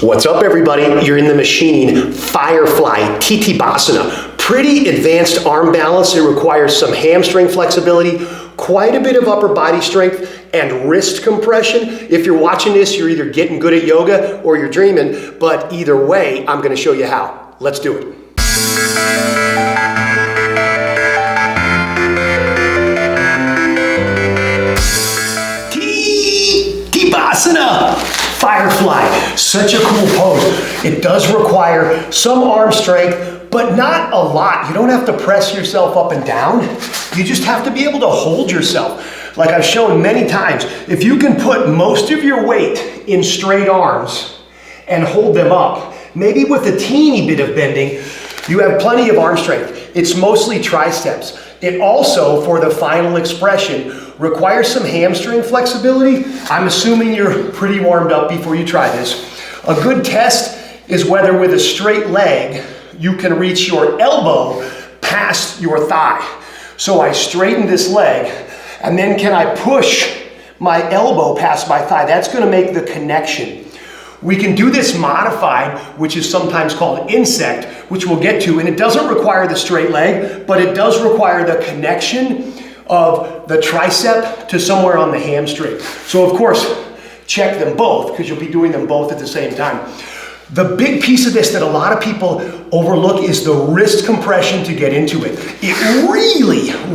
What's up, everybody? You're in the machine, Firefly, Tittibhasana. Pretty advanced arm balance. It requires some hamstring flexibility, quite a bit of upper body strength, and wrist compression. If you're watching this, you're either getting good at yoga or you're dreaming, but either way, I'm gonna show you how. Let's do it. Tittibhasana. Firefly, such a cool pose. It does require some arm strength, but not a lot. You don't have to press yourself up and down. You just have to be able to hold yourself. Like I've shown many times, if you can put most of your weight in straight arms and hold them up, maybe with a teeny bit of bending, you have plenty of arm strength. It's mostly triceps. It also, for the final expression, requires some hamstring flexibility. I'm assuming you're pretty warmed up before you try this. A good test is whether with a straight leg, you can reach your elbow past your thigh. So I straighten this leg, and then can I push my elbow past my thigh? That's gonna make the connection. We can do this modified, which is sometimes called insect, which we'll get to, and it doesn't require the straight leg, but it does require the connection of the tricep to somewhere on the hamstring. So of course, check them both, because you'll be doing them both at the same time. The big piece of this that a lot of people overlook is the wrist compression to get into it. It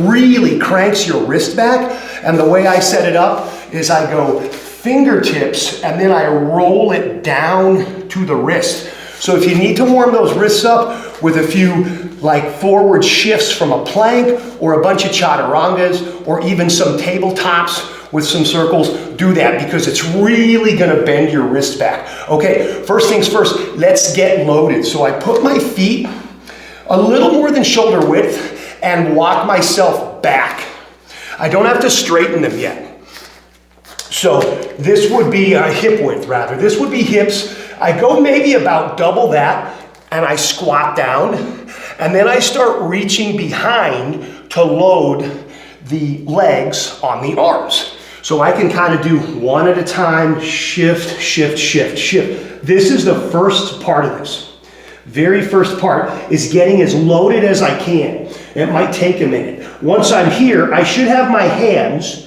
really cranks your wrist back, and the way I set it up is I go fingertips and then I roll it down to the wrist. So if you need to warm those wrists up with a few like forward shifts from a plank or a bunch of chaturangas or even some tabletops with some circles, do that because it's really gonna bend your wrist back. Okay, first things first, let's get loaded. So I put my feet a little more than shoulder width and walk myself back. I don't have to straighten them yet. So this would be hip width rather. This would be hips. I go maybe about double that and I squat down and then I start reaching behind to load the legs on the arms. So I can kind of do one at a time, shift, shift, shift, shift. This is the first part of this. Very first part is getting as loaded as I can. It might take a minute. Once I'm here, I should have my hands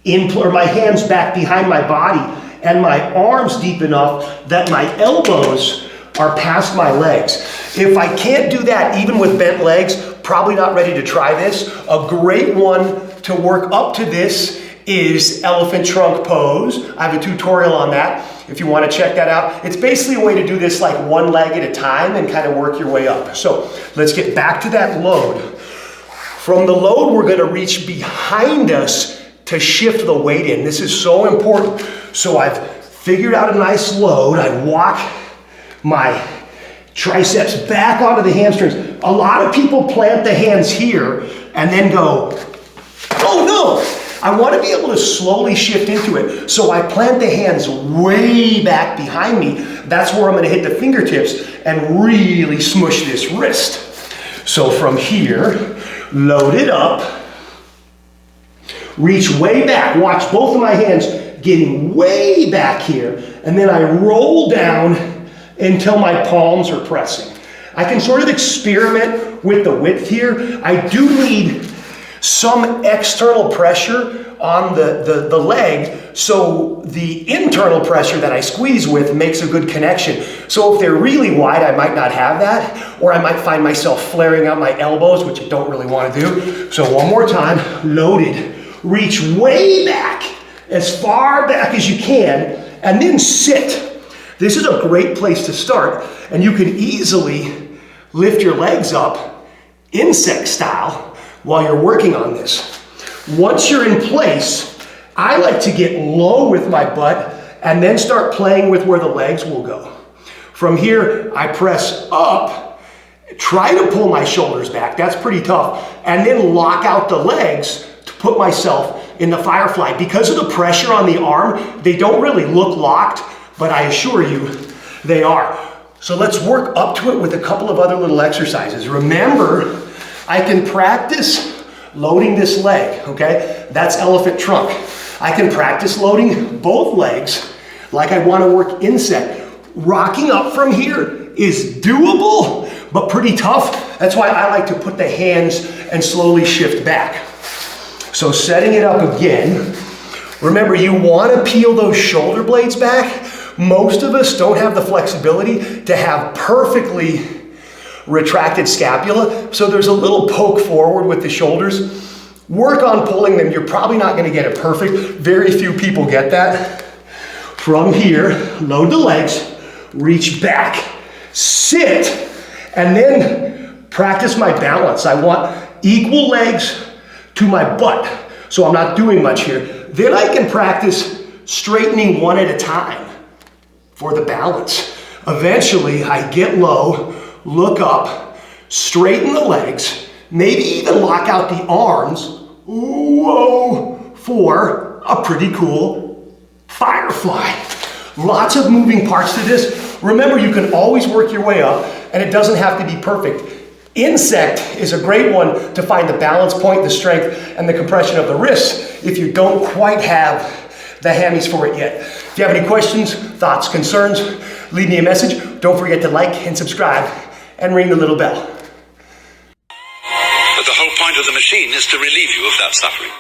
my hands back behind my body and my arms deep enough that my elbows are past my legs. If I can't do that, even with bent legs, probably not ready to try this. A great one to work up to this is elephant trunk pose. I have a tutorial on that if you want to check that out. It's basically a way to do this like one leg at a time and kind of work your way up. So let's get back to that load. From the load, we're going to reach behind us to shift the weight in. This is so important. So I've figured out a nice load. I walk my triceps back onto the hamstrings. A lot of people plant the hands here and then go, oh no, I want to be able to slowly shift into it. So I plant the hands way back behind me. That's where I'm going to hit the fingertips and really smush this wrist. So from here, load it up. Reach way back, watch both of my hands getting way back here, and then I roll down until my palms are pressing. I can sort of experiment with the width here. I do need some external pressure on the leg, so the internal pressure that I squeeze with makes a good connection. So if they're really wide, I might not have that, or I might find myself flaring out my elbows, which I don't really want to do. So one more time, loaded. Reach way back, as far back as you can, and then sit. This is a great place to start, and you can easily lift your legs up, insect style, while you're working on this. Once you're in place, I like to get low with my butt and then start playing with where the legs will go. From here, I press up, try to pull my shoulders back, that's pretty tough, and then lock out the legs to put myself in the Firefly. Because of the pressure on the arm, they don't really look locked, but I assure you, they are. So let's work up to it with a couple of other little exercises. Remember, I can practice loading this leg, okay? That's elephant trunk. I can practice loading both legs like I want to work insect. Rocking up from here is doable, but pretty tough. That's why I like to put the hands and slowly shift back. So setting it up again. Remember, you want to peel those shoulder blades back. Most of us don't have the flexibility to have perfectly retracted scapula, so there's a little poke forward with the shoulders. Work on pulling them. You're probably not going to get it perfect. Very few people get that. From here, load the legs, reach back, sit, and then practice my balance. I want equal legs to my butt, so I'm not doing much here. Then I can practice straightening one at a time for the balance. Eventually, I get low, look up, straighten the legs, maybe even lock out the arms, whoa, for a pretty cool firefly. Lots of moving parts to this. Remember, you can always work your way up, and it doesn't have to be perfect. Insect is a great one to find the balance point, the strength, and the compression of the wrists if you don't quite have the hammies for it yet. If you have any questions, thoughts, concerns, leave me a message. Don't forget to like and subscribe and ring the little bell. But the whole point of the machine is to relieve you of that suffering.